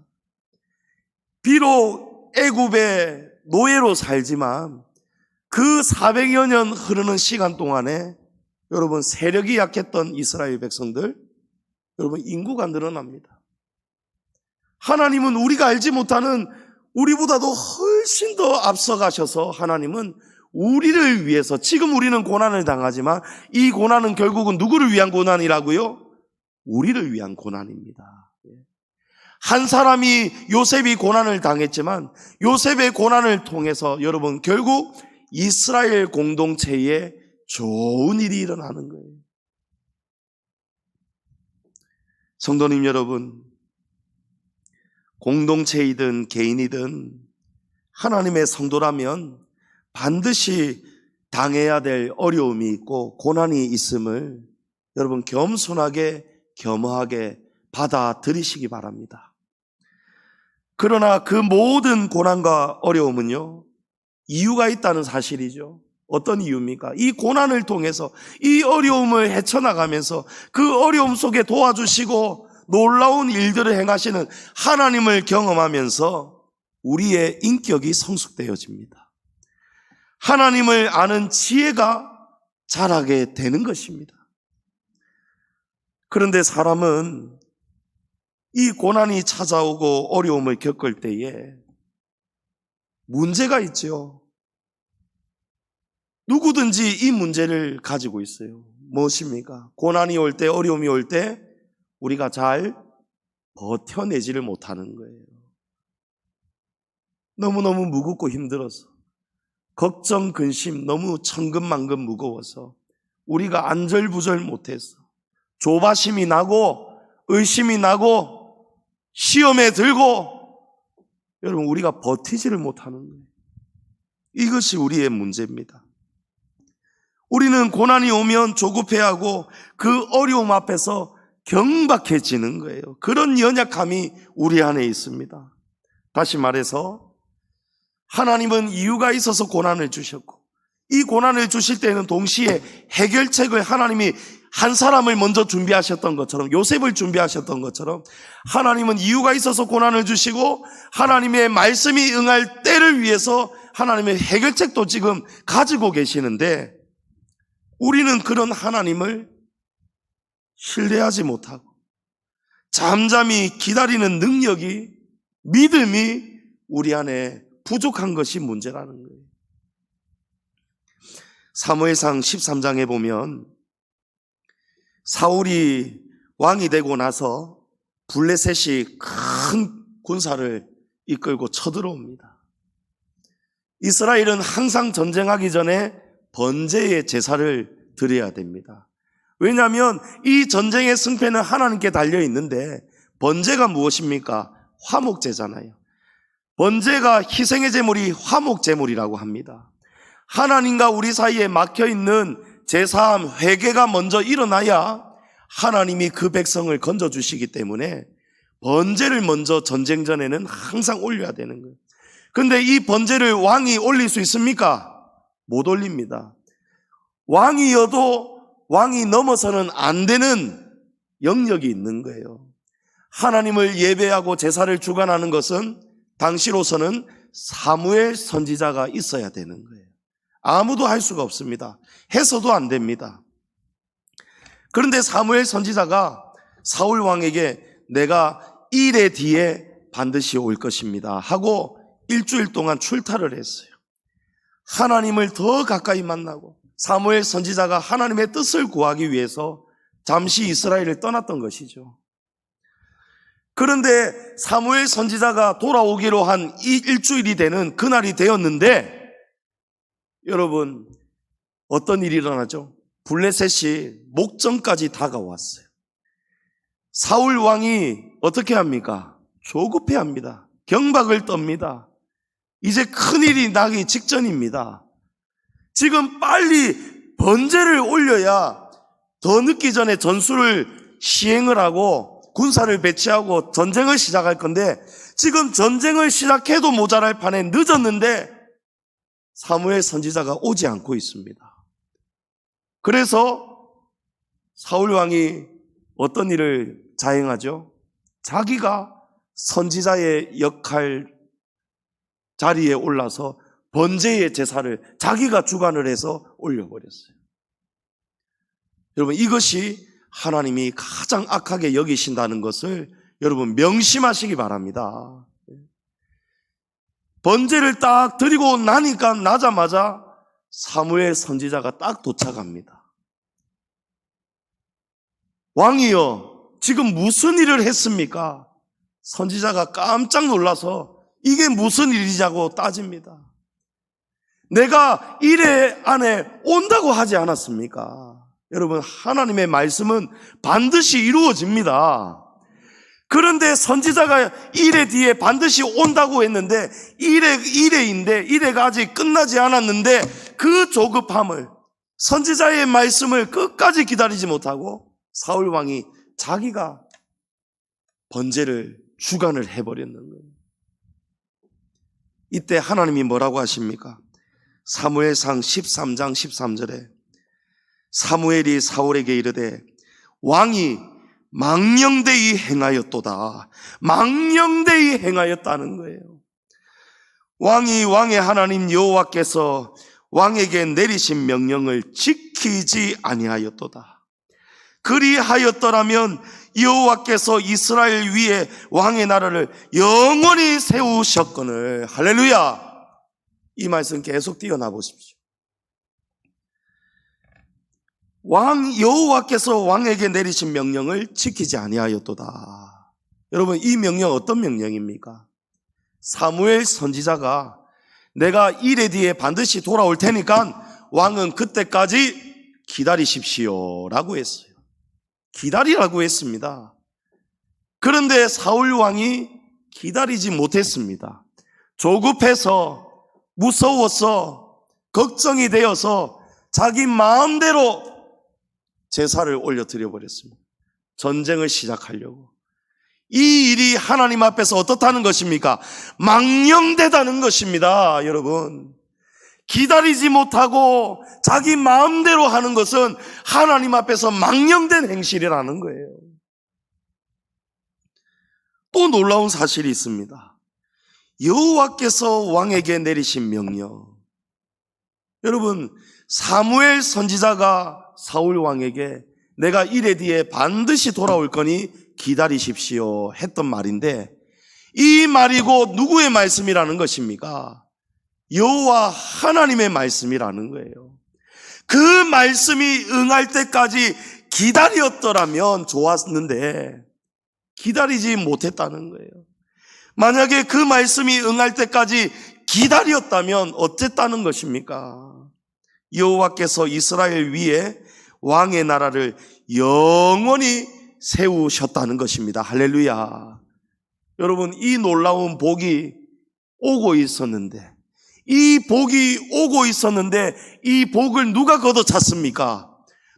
비록 애굽의 노예로 살지만 그 400여 년 흐르는 시간 동안에 여러분, 세력이 약했던 이스라엘 백성들, 여러분, 인구가 늘어납니다. 하나님은 우리가 알지 못하는, 우리보다도 훨씬 더 앞서가셔서 하나님은 우리를 위해서, 지금 우리는 고난을 당하지만 이 고난은 결국은 누구를 위한 고난이라고요? 우리를 위한 고난입니다. 한 사람이, 요셉이 고난을 당했지만 요셉의 고난을 통해서 여러분, 결국 이스라엘 공동체에 좋은 일이 일어나는 거예요. 성도님 여러분, 공동체이든 개인이든 하나님의 성도라면 반드시 당해야 될 어려움이 있고 고난이 있음을 여러분, 겸손하게 겸허하게 받아들이시기 바랍니다. 그러나 그 모든 고난과 어려움은요, 이유가 있다는 사실이죠. 어떤 이유입니까? 이 고난을 통해서, 이 어려움을 헤쳐나가면서 그 어려움 속에 도와주시고 놀라운 일들을 행하시는 하나님을 경험하면서 우리의 인격이 성숙되어집니다. 하나님을 아는 지혜가 자라게 되는 것입니다. 그런데 사람은 이 고난이 찾아오고 어려움을 겪을 때에 문제가 있죠. 누구든지 이 문제를 가지고 있어요. 무엇입니까? 고난이 올 때, 어려움이 올 때 우리가 잘 버텨내지를 못하는 거예요. 너무너무 무겁고 힘들어서, 걱정, 근심 너무 천근만근 무거워서 우리가 안절부절 못해서 조바심이 나고 의심이 나고 시험에 들고, 여러분, 우리가 버티지를 못하는 거예요. 이것이 우리의 문제입니다. 우리는 고난이 오면 조급해하고 그 어려움 앞에서 경박해지는 거예요. 그런 연약함이 우리 안에 있습니다. 다시 말해서 하나님은 이유가 있어서 고난을 주셨고, 이 고난을 주실 때는 동시에 해결책을 하나님이 한 사람을 먼저 준비하셨던 것처럼, 요셉을 준비하셨던 것처럼 하나님은 이유가 있어서 고난을 주시고 하나님의 말씀이 응할 때를 위해서 하나님의 해결책도 지금 가지고 계시는데, 우리는 그런 하나님을 신뢰하지 못하고 잠잠히 기다리는 능력이, 믿음이 우리 안에 부족한 것이 문제라는 거예요. 사무엘상 13장에 보면 사울이 왕이 되고 나서 블레셋이 큰 군사를 이끌고 쳐들어옵니다. 이스라엘은 항상 전쟁하기 전에 번제의 제사를 드려야 됩니다. 왜냐하면 이 전쟁의 승패는 하나님께 달려 있는데, 번제가 무엇입니까? 화목제잖아요. 번제가 희생의 제물이 화목제물이라고 합니다. 하나님과 우리 사이에 막혀있는 제사함, 회개가 먼저 일어나야 하나님이 그 백성을 건져주시기 때문에 번제를 먼저 전쟁 전에는 항상 올려야 되는 거예요. 근데 이 번제를 왕이 올릴 수 있습니까? 못 올립니다. 왕이어도 왕이 넘어서는 안 되는 영역이 있는 거예요. 하나님을 예배하고 제사를 주관하는 것은 당시로서는 사무엘 선지자가 있어야 되는 거예요. 아무도 할 수가 없습니다. 해서도 안 됩니다. 그런데 사무엘 선지자가 사울 왕에게 내가 이래 뒤에 반드시 올 것입니다 하고 일주일 동안 출타를 했어요. 하나님을 더 가까이 만나고 사무엘 선지자가 하나님의 뜻을 구하기 위해서 잠시 이스라엘을 떠났던 것이죠. 그런데 사무엘 선지자가 돌아오기로 한 이 일주일이 되는 그날이 되었는데, 여러분 어떤 일이 일어나죠? 블레셋이 목전까지 다가왔어요. 사울 왕이 어떻게 합니까? 조급해합니다. 경박을 떱니다. 이제 큰일이 나기 직전입니다. 지금 빨리 번제를 올려야 더 늦기 전에 전술을 시행을 하고 군사를 배치하고 전쟁을 시작할 건데, 지금 전쟁을 시작해도 모자랄 판에 늦었는데 사무엘 선지자가 오지 않고 있습니다. 그래서 사울 왕이 어떤 일을 자행하죠? 자기가 선지자의 역할 자리에 올라서 번제의 제사를 자기가 주관을 해서 올려버렸어요. 여러분, 이것이 하나님이 가장 악하게 여기신다는 것을 여러분 명심하시기 바랍니다. 번제를 딱 드리고 나자마자 사무엘 선지자가 딱 도착합니다. 왕이여, 지금 무슨 일을 했습니까? 선지자가 깜짝 놀라서 이게 무슨 일이냐고 따집니다. 내가 이래 안에 온다고 하지 않았습니까? 여러분, 하나님의 말씀은 반드시 이루어집니다. 그런데 선지자가 이래 뒤에 반드시 온다고 했는데 이래가 아직 끝나지 않았는데, 그 조급함을, 선지자의 말씀을 끝까지 기다리지 못하고 사울 왕이 자기가 번제를 주관을 해버렸는 거예요. 이때 하나님이 뭐라고 하십니까? 사무엘상 13장 13절에 사무엘이 사울에게 이르되 왕이 망령되이 행하였도다. 망령되이 행하였다는 거예요. 왕의 하나님 여호와께서 왕에게 내리신 명령을 지키지 아니하였도다. 그리하였더라면 여호와께서 이스라엘 위에 왕의 나라를 영원히 세우셨거늘. 할렐루야. 이 말씀 계속 띄어나 보십시오. 여호와께서 왕에게 내리신 명령을 지키지 아니하였도다. 여러분, 이 명령 어떤 명령입니까? 사무엘 선지자가 내가 이래 뒤에 반드시 돌아올 테니까 왕은 그때까지 기다리십시오 라고 했어요. 기다리라고 했습니다. 그런데 사울 왕이 기다리지 못했습니다. 조급해서, 무서워서, 걱정이 되어서 자기 마음대로 제사를 올려드려 버렸습니다. 전쟁을 시작하려고. 이 일이 하나님 앞에서 어떻다는 것입니까? 망령되다는 것입니다. 여러분, 기다리지 못하고 자기 마음대로 하는 것은 하나님 앞에서 망령된 행실이라는 거예요. 또 놀라운 사실이 있습니다. 여호와께서 왕에게 내리신 명령. 여러분, 사무엘 선지자가 사울 왕에게 내가 이래 뒤에 반드시 돌아올 거니 기다리십시오 했던 말인데, 이 말이고 누구의 말씀이라는 것입니까? 여호와 하나님의 말씀이라는 거예요. 그 말씀이 응할 때까지 기다렸더라면 좋았는데 기다리지 못했다는 거예요. 만약에 그 말씀이 응할 때까지 기다렸다면 어쨌다는 것입니까? 여호와께서 이스라엘 위에 왕의 나라를 영원히 세우셨다는 것입니다. 할렐루야. 여러분, 이 놀라운 복이 오고 있었는데, 이 복을 누가 걷어찼습니까?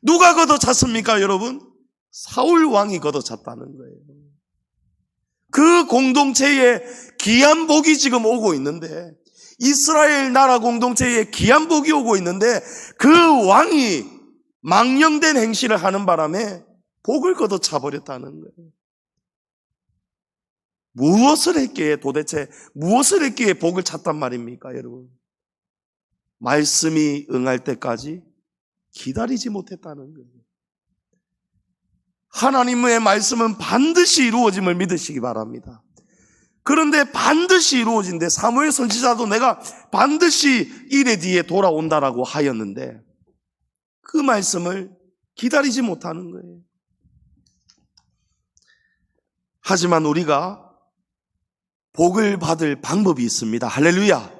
누가 걷어찼습니까, 여러분? 사울 왕이 걷어찼다는 거예요. 그 공동체에 귀한 복이 지금 오고 있는데, 이스라엘 나라 공동체에 귀한 복이 오고 있는데, 그 왕이 망령된 행실을 하는 바람에 복을 걷어차버렸다는 거예요. 무엇을 했기에, 도대체 무엇을 했기에 복을 찼단 말입니까, 여러분? 말씀이 응할 때까지 기다리지 못했다는 거예요. 하나님의 말씀은 반드시 이루어짐을 믿으시기 바랍니다. 그런데 반드시 이루어진데, 사무엘 선지자도 내가 반드시 이래 뒤에 돌아온다라고 하였는데 그 말씀을 기다리지 못하는 거예요. 하지만 우리가 복을 받을 방법이 있습니다. 할렐루야.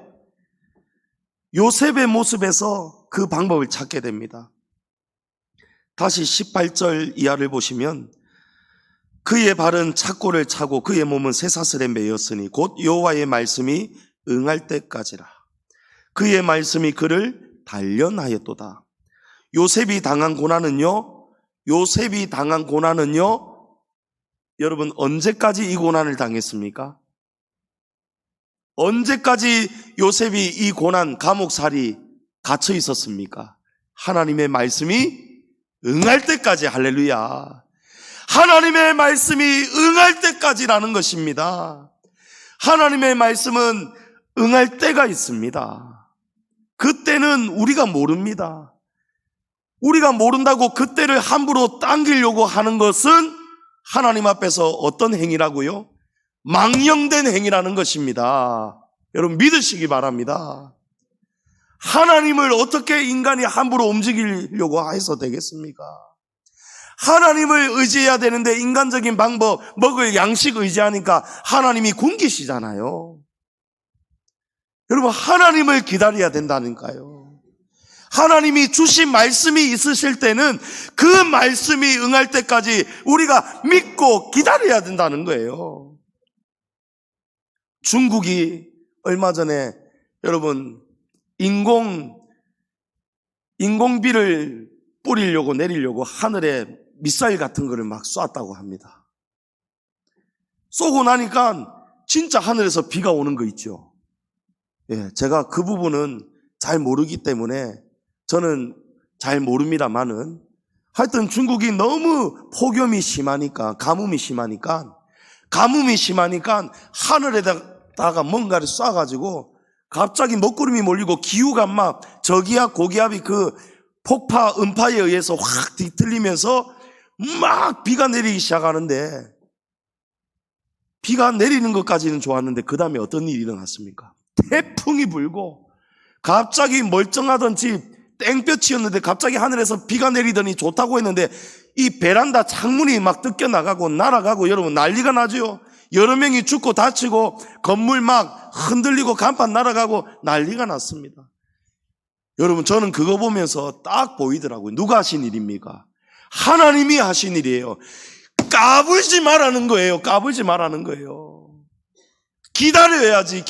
요셉의 모습에서 그 방법을 찾게 됩니다. 다시 18절 이하를 보시면, 그의 발은 착고를 차고 그의 몸은 쇠사슬에 매였으니 곧 여호와의 말씀이 응할 때까지라. 그의 말씀이 그를 단련하였도다. 요셉이 당한 고난은요, 여러분 언제까지 이 고난을 당했습니까? 언제까지 요셉이 이 고난, 감옥살이 갇혀 있었습니까? 하나님의 말씀이 응할 때까지. 할렐루야. 하나님의 말씀이 응할 때까지라는 것입니다. 하나님의 말씀은 응할 때가 있습니다. 그때는 우리가 모릅니다. 우리가 모른다고 그때를 함부로 당기려고 하는 것은 하나님 앞에서 어떤 행위라고요? 망령된 행위라는 것입니다. 여러분 믿으시기 바랍니다. 하나님을 어떻게 인간이 함부로 움직이려고 해서 되겠습니까? 하나님을 의지해야 되는데 인간적인 방법, 먹을 양식 의지하니까 하나님이 굶기시잖아요. 여러분, 하나님을 기다려야 된다니까요. 하나님이 주신 말씀이 있으실 때는 그 말씀이 응할 때까지 우리가 믿고 기다려야 된다는 거예요. 중국이 얼마 전에 여러분 인공비를 뿌리려고 내리려고 하늘에 미사일 같은 거를 막 쐈다고 합니다. 쏘고 나니까 진짜 하늘에서 비가 오는 거 있죠. 예, 제가 그 부분은 잘 모르기 때문에 저는 잘 모릅니다만은 하여튼 중국이 너무 폭염이 심하니까 가뭄이 심하니까 하늘에다가 뭔가를 쏴가지고 갑자기 먹구름이 몰리고 기후가 막 저기압 고기압이 그 폭파 음파에 의해서 확 뒤틀리면서 막 비가 내리기 시작하는데, 비가 내리는 것까지는 좋았는데 그 다음에 어떤 일이 일어났습니까? 태풍이 불고 갑자기 멀쩡하던 집 땡볕이었는데 갑자기 하늘에서 비가 내리더니 좋다고 했는데 이 베란다 창문이 막 뜯겨나가고 날아가고 여러분 난리가 나죠. 여러 명이 죽고 다치고 건물 막 흔들리고 간판 날아가고 난리가 났습니다. 여러분 저는 그거 보면서 딱 보이더라고요. 누가 하신 일입니까? 하나님이 하신 일이에요. 까불지 말라는 거예요. 까불지 말라는 거예요. 기다려야지.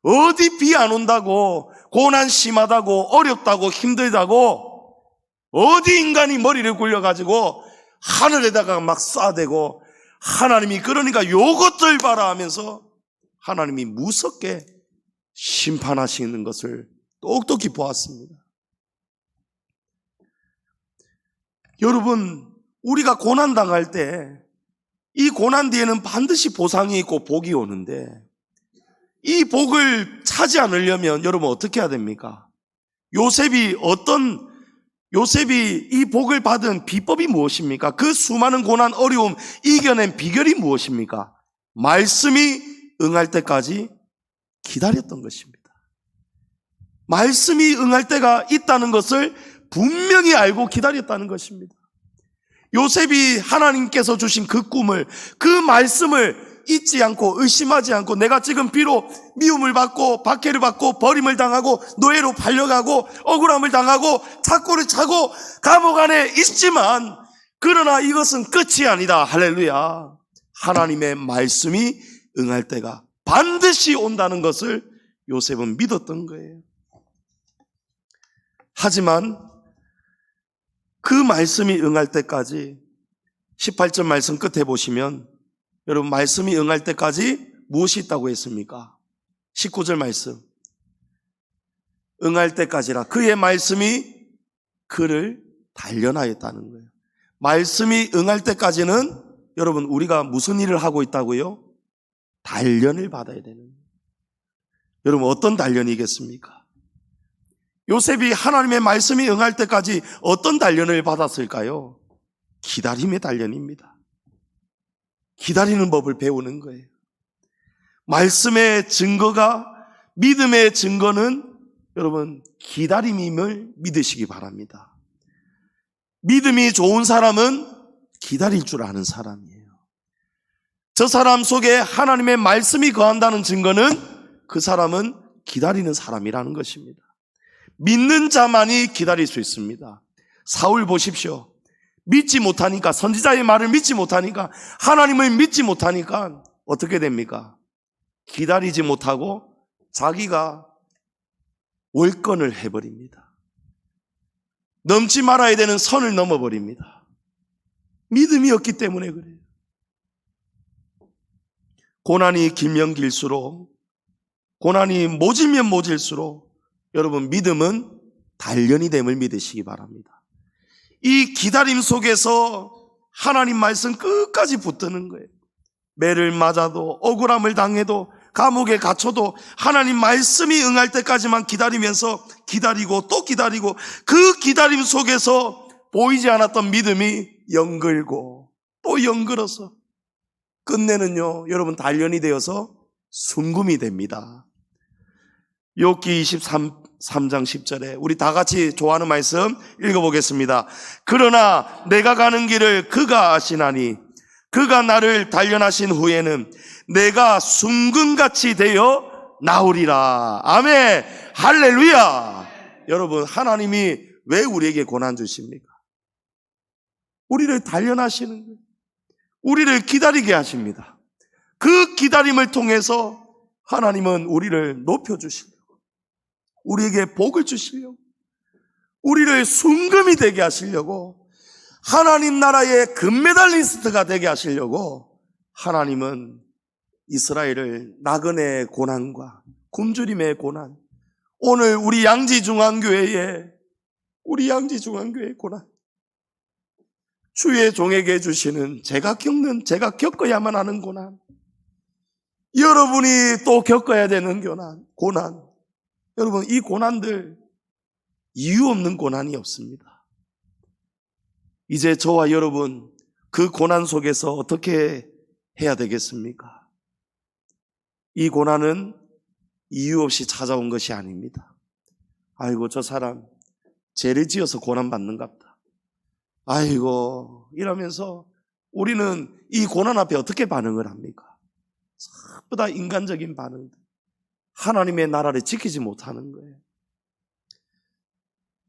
어디 비 안 온다고, 고난 심하다고, 어렵다고, 힘들다고 어디 인간이 머리를 굴려가지고 하늘에다가 막 쏴대고, 하나님이 그러니까 요것들 봐라 하면서 하나님이 무섭게 심판하시는 것을 똑똑히 보았습니다. 여러분, 우리가 고난당할 때 이 고난 뒤에는 반드시 보상이 있고 복이 오는데, 이 복을 차지 않으려면 여러분 어떻게 해야 됩니까? 요셉이 이 복을 받은 비법이 무엇입니까? 그 수많은 고난, 어려움 이겨낸 비결이 무엇입니까? 말씀이 응할 때까지 기다렸던 것입니다. 말씀이 응할 때가 있다는 것을 분명히 알고 기다렸다는 것입니다. 요셉이 하나님께서 주신 그 꿈을, 그 말씀을 잊지 않고 의심하지 않고 내가 지금 비록 미움을 받고 박해를 받고 버림을 당하고 노예로 팔려가고 억울함을 당하고 착고를 차고 감옥 안에 있지만 그러나 이것은 끝이 아니다. 할렐루야. 하나님의 말씀이 응할 때가 반드시 온다는 것을 요셉은 믿었던 거예요. 하지만 그 말씀이 응할 때까지 18절 말씀 끝에 보시면 여러분 말씀이 응할 때까지 무엇이 있다고 했습니까? 19절 말씀. 응할 때까지라 그의 말씀이 그를 단련하였다는 거예요. 말씀이 응할 때까지는 여러분 우리가 무슨 일을 하고 있다고요? 단련을 받아야 되는 거예요. 여러분 어떤 단련이겠습니까? 요셉이 하나님의 말씀이 응할 때까지 어떤 단련을 받았을까요? 기다림의 단련입니다. 기다리는 법을 배우는 거예요. 말씀의 증거가, 믿음의 증거는 여러분 기다림임을 믿으시기 바랍니다. 믿음이 좋은 사람은 기다릴 줄 아는 사람이에요. 저 사람 속에 하나님의 말씀이 거한다는 증거는 그 사람은 기다리는 사람이라는 것입니다. 믿는 자만이 기다릴 수 있습니다. 사울 보십시오. 믿지 못하니까, 선지자의 말을 믿지 못하니까, 하나님을 믿지 못하니까 어떻게 됩니까? 기다리지 못하고 자기가 월권을 해버립니다. 넘지 말아야 되는 선을 넘어버립니다. 믿음이 없기 때문에 그래요. 고난이 길면 길수록, 고난이 모질면 모질수록 여러분 믿음은 단련이 됨을 믿으시기 바랍니다. 이 기다림 속에서 하나님 말씀 끝까지 붙드는 거예요. 매를 맞아도 억울함을 당해도 감옥에 갇혀도 하나님 말씀이 응할 때까지만 기다리면서 기다리고 또 기다리고 그 기다림 속에서 보이지 않았던 믿음이 연글고 또 연글어서 끝내는요 여러분 단련이 되어서 순금이 됩니다. 욥기 23장 10절에 우리 다 같이 좋아하는 말씀 읽어보겠습니다. 그러나 내가 가는 길을 그가 아시나니 그가 나를 단련하신 후에는 내가 순금같이 되어 나오리라. 아멘. 할렐루야. 여러분 하나님이 왜 우리에게 고난 주십니까? 우리를 단련하시는 거예요. 우리를 기다리게 하십니다. 그 기다림을 통해서 하나님은 우리를 높여주시려고, 우리에게 복을 주시려고, 우리를 순금이 되게 하시려고, 하나님 나라의 금메달리스트가 되게 하시려고 하나님은 이스라엘을 나그네의 고난과 굶주림의 고난, 오늘 우리 양지중앙교회의 고난, 주의 종에게 주시는 제가 겪어야만 하는 고난, 여러분이 또 겪어야 되는 고난, 여러분 이 고난들 이유 없는 고난이 없습니다. 이제 저와 여러분 그 고난 속에서 어떻게 해야 되겠습니까? 이 고난은 이유 없이 찾아온 것이 아닙니다. 아이고 저 사람 죄를 지어서 고난받는갑다. 아이고 이러면서 우리는 이 고난 앞에 어떻게 반응을 합니까? 전부 다 인간적인 반응들, 하나님의 나라를 지키지 못하는 거예요.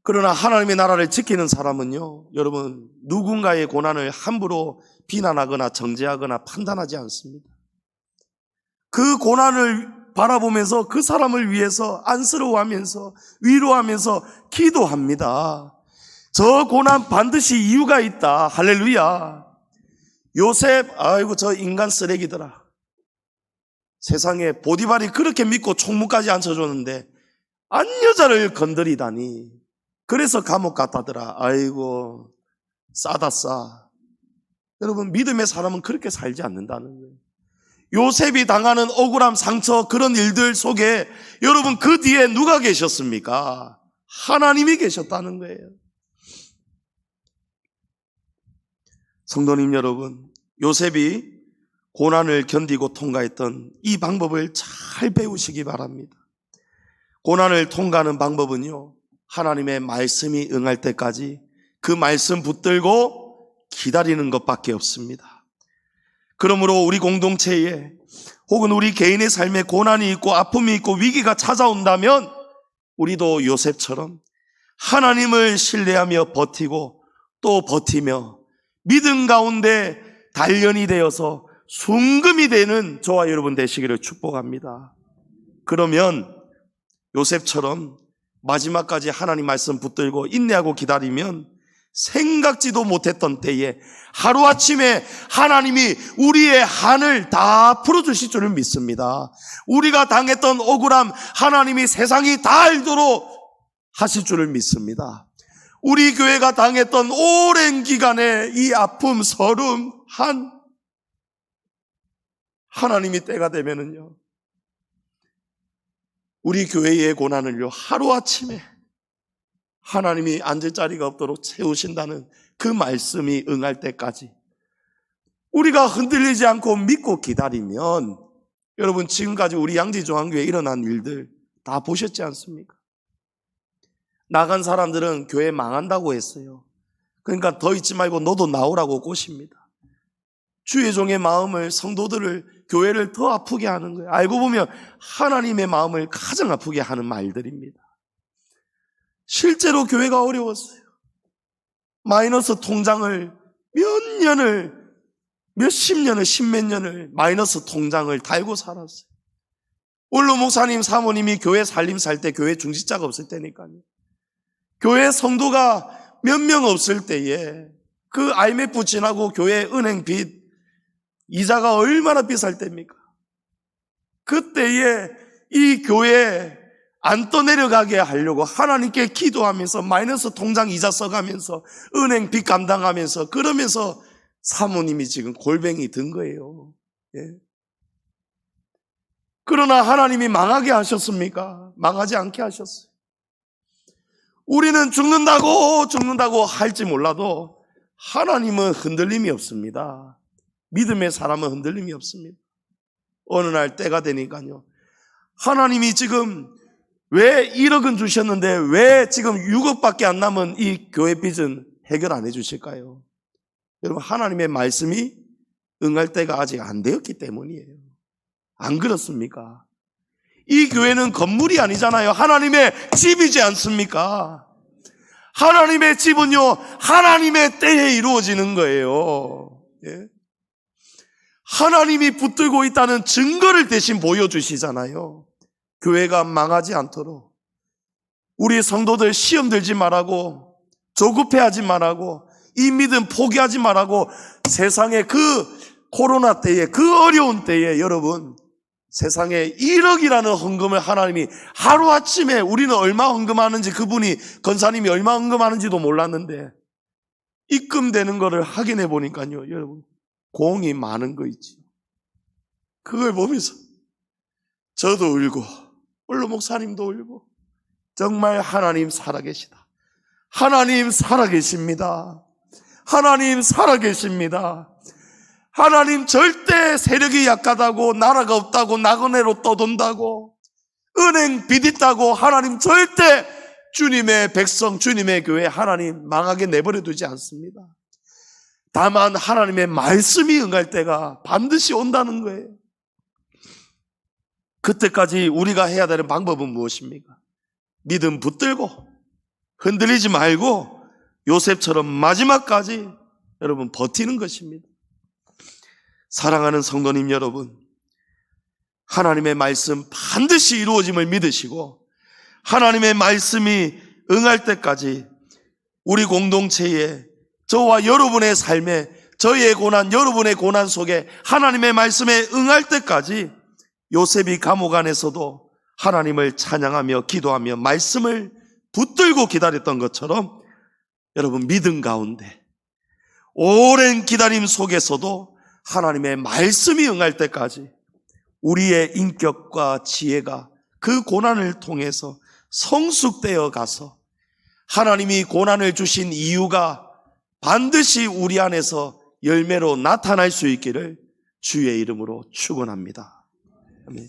그러나 하나님의 나라를 지키는 사람은요 여러분 누군가의 고난을 함부로 비난하거나 정죄하거나 판단하지 않습니다. 그 고난을 바라보면서 그 사람을 위해서 안쓰러워하면서 위로하면서 기도합니다. 저 고난 반드시 이유가 있다. 할렐루야. 요셉, 아이고 저 인간 쓰레기더라. 세상에 보디발이 그렇게 믿고 총무까지 앉혀줬는데 안 여자를 건드리다니, 그래서 감옥 갔다더라. 아이고 싸다 싸. 여러분 믿음의 사람은 그렇게 살지 않는다는 거예요. 요셉이 당하는 억울함, 상처, 그런 일들 속에 여러분 그 뒤에 누가 계셨습니까? 하나님이 계셨다는 거예요. 성도님 여러분, 요셉이 고난을 견디고 통과했던 이 방법을 잘 배우시기 바랍니다. 고난을 통과하는 방법은요 하나님의 말씀이 응할 때까지 그 말씀 붙들고 기다리는 것밖에 없습니다. 그러므로 우리 공동체에 혹은 우리 개인의 삶에 고난이 있고 아픔이 있고 위기가 찾아온다면 우리도 요셉처럼 하나님을 신뢰하며 버티고 또 버티며 믿음 가운데 단련이 되어서 순금이 되는 저와 여러분 되시기를 축복합니다. 그러면 요셉처럼 마지막까지 하나님 말씀 붙들고 인내하고 기다리면 생각지도 못했던 때에 하루아침에 하나님이 우리의 한을 다 풀어주실 줄을 믿습니다. 우리가 당했던 억울함 하나님이 세상이 다 알도록 하실 줄을 믿습니다. 우리 교회가 당했던 오랜 기간의 이 아픔, 서름, 하나님이 때가 되면은요, 우리 교회의 고난을요, 하루아침에 하나님이 앉을 자리가 없도록 채우신다는 그 말씀이 응할 때까지 우리가 흔들리지 않고 믿고 기다리면, 여러분 지금까지 우리 양지중앙교회에 일어난 일들 다 보셨지 않습니까? 나간 사람들은 교회 망한다고 했어요. 그러니까 더 있지 말고 너도 나오라고 꼬십니다. 주의 종의 마음을, 성도들을, 교회를 더 아프게 하는 거예요. 알고 보면 하나님의 마음을 가장 아프게 하는 말들입니다. 실제로 교회가 어려웠어요. 마이너스 통장을 몇십 년을, 십몇 년을 마이너스 통장을 달고 살았어요. 원로 목사님, 사모님이 교회 살림 살 때 교회 중직자가 없을 때니까요. 교회 성도가 몇 명 없을 때에 그 IMF 지나고 교회 은행 빚 이자가 얼마나 비쌀 때입니까? 그때에 이 교회 안 떠내려가게 하려고 하나님께 기도하면서 마이너스 통장 이자 써가면서 은행 빚 감당하면서 그러면서 사모님이 지금 골병이 든 거예요. 예. 그러나 하나님이 망하게 하셨습니까? 망하지 않게 하셨어요. 우리는 죽는다고 할지 몰라도 하나님은 흔들림이 없습니다. 믿음의 사람은 흔들림이 없습니다. 어느 날 때가 되니까요, 하나님이 지금 왜 1억은 주셨는데 왜 지금 6억밖에 안 남은 이 교회 빚은 해결 안 해주실까요? 여러분, 하나님의 말씀이 응할 때가 아직 안 되었기 때문이에요. 안 그렇습니까? 이 교회는 건물이 아니잖아요. 하나님의 집이지 않습니까? 하나님의 집은요, 하나님의 때에 이루어지는 거예요. 예? 하나님이 붙들고 있다는 증거를 대신 보여주시잖아요. 교회가 망하지 않도록 우리 성도들 시험 들지 말라고, 조급해하지 말라고, 이 믿음 포기하지 말라고, 세상에 그 코로나 때에, 그 어려운 때에 여러분, 세상에 1억이라는 헌금을 하나님이 하루아침에, 우리는 얼마 헌금하는지, 그분이 권사님이 얼마 헌금하는지도 몰랐는데 입금되는 거를 확인해 보니까요, 여러분, 공이 많은 거 있지. 그걸 보면서 저도 울고 원로 목사님도 울고, 정말 하나님 살아계시다. 하나님 살아계십니다. 하나님 살아계십니다. 하나님 절대 세력이 약하다고, 나라가 없다고, 나그네로 떠돈다고, 은행 빚 있다고 하나님 절대 주님의 백성, 주님의 교회 하나님 망하게 내버려 두지 않습니다. 다만 하나님의 말씀이 응할 때가 반드시 온다는 거예요. 그때까지 우리가 해야 되는 방법은 무엇입니까? 믿음 붙들고 흔들리지 말고 요셉처럼 마지막까지 여러분 버티는 것입니다. 사랑하는 성도님 여러분, 하나님의 말씀 반드시 이루어짐을 믿으시고 하나님의 말씀이 응할 때까지 우리 공동체에, 저와 여러분의 삶에, 저의 고난, 여러분의 고난 속에 하나님의 말씀에 응할 때까지 요셉이 감옥 안에서도 하나님을 찬양하며 기도하며 말씀을 붙들고 기다렸던 것처럼 여러분, 믿음 가운데 오랜 기다림 속에서도 하나님의 말씀이 응할 때까지 우리의 인격과 지혜가 그 고난을 통해서 성숙되어 가서 하나님이 고난을 주신 이유가 반드시 우리 안에서 열매로 나타날 수 있기를 주의 이름으로 축원합니다. 아멘.